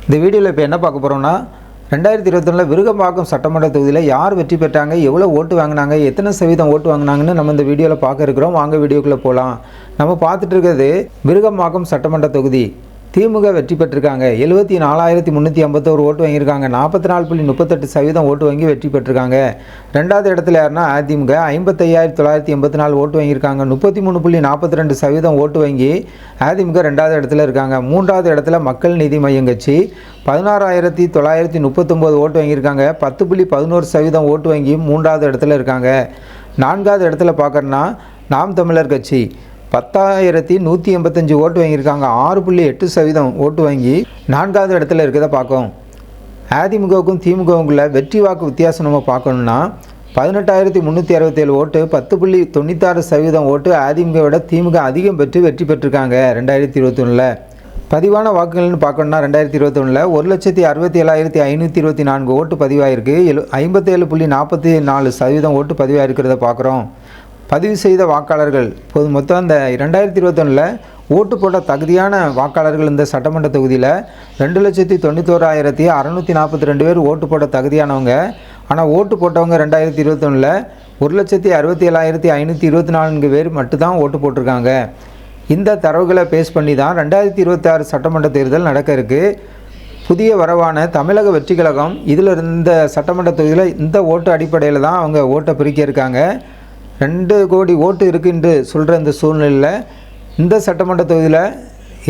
இந்த வீடியோவில் இப்போ என்ன பார்க்க போகிறோம்னா 2021 விருகம்பாக்கம் சட்டமன்ற தொகுதியில் யார் வெற்றி பெற்றாங்க, எவ்வளோ ஓட்டு வாங்கினாங்க, எத்தனை சதவீதம் ஓட்டு வாங்கினாங்கன்னு நம்ம இந்த வீடியோவில் பார்க்க இருக்கிறோம். வாங்க வீடியோக்குள்ளே போகலாம். நம்ம பார்த்துட்டு இருக்கிறது விருகம்பாக்கம் சட்டமன்ற தொகுதி. திமுக வெற்றி பெற்றிருக்காங்க. 74,351 ஓட்டு வாங்கியிருக்காங்க. 44.38% ஓட்டு வாங்கி வெற்றி பெற்றிருக்காங்க. ரெண்டாவது இடத்துல யாருன்னா அதிமுக 55,984 ஓட்டு வாங்கியிருக்காங்க. 33.42% ஓட்டு வாங்கி அதிமுக ரெண்டாவது இடத்துல இருக்காங்க. மூன்றாவது இடத்துல மக்கள் நீதி மையம் கட்சி 16,939 ஓட்டு வாங்கியிருக்காங்க. 10.11% ஓட்டு வாங்கி மூன்றாவது இடத்துல இருக்காங்க. நான்காவது இடத்துல பார்க்குறோன்னா நாம் தமிழர் கட்சி 10,185 ஓட்டு வாங்கியிருக்காங்க. 6.8% ஓட்டு வாங்கி நான்காவது இடத்துல இருக்கிறத பார்க்கும். அதிமுகவுக்கும் திமுகவுக்குள்ள வெற்றி வாக்கு வித்தியாசம் நம்ம பார்க்கணுன்னா 18,367 ஓட்டு, 10.96% ஓட்டு அதிமுகவோட திமுக அதிகம் பெற்று வெற்றி பெற்றிருக்காங்க. 2021 பதிவான வாக்குகள்னு பார்க்கணுன்னா 2021 1,67,524 ஓட்டு பதிவாயிருக்கு. 57.44% ஓட்டு பதிவாயிருக்கிறத பார்க்குறோம். பதிவு செய்த வாக்காளர்கள் இப்போது மொத்தம் இந்த 2021 ஓட்டு போட்ட தகுதியான வாக்காளர்கள் இந்த சட்டமன்ற தொகுதியில் 2,91,642 பேர் ஓட்டு போட தகுதியானவங்க. ஆனால் ஓட்டு போட்டவங்க 2021 1,67,524 பேர் மட்டும்தான் ஓட்டு போட்டிருக்காங்க. இந்த தரவுகளை பேஸ் பண்ணி தான் 2026 சட்டமன்ற தேர்தல் நடக்க இருக்குது. புதிய வரவான தமிழக வெற்றி கழகம் இதில் இந்த சட்டமன்ற தொகுதியில் இந்த ஓட்டு அடிப்படையில் தான் அவங்க ஓட்டை பிரிக்க இருக்காங்க. 2 கோடி ஓட்டு இருக்குன்னு சொல்கிற இந்த சூழ்நிலையில் இந்த சட்டமன்ற தொகுதியில்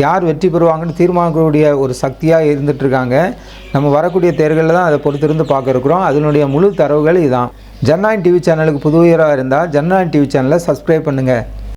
யார் வெற்றி பெறுவாங்கன்னு தீர்மானிக்கக்கூடிய ஒரு சக்தியாக இருந்துகிட்ருக்காங்க. நம்ம வரக்கூடிய தேர்தலில் தான் அதை பொறுத்திருந்து பார்க்க இருக்கிறோம். அதனுடைய முழு தரவுகள் இதுதான். ஜனநாயகம் டிவி சேனலுக்கு புதுவராக இருந்தால் ஜனநாயகம் டிவி சேனலை சப்ஸ்கிரைப் பண்ணுங்கள்.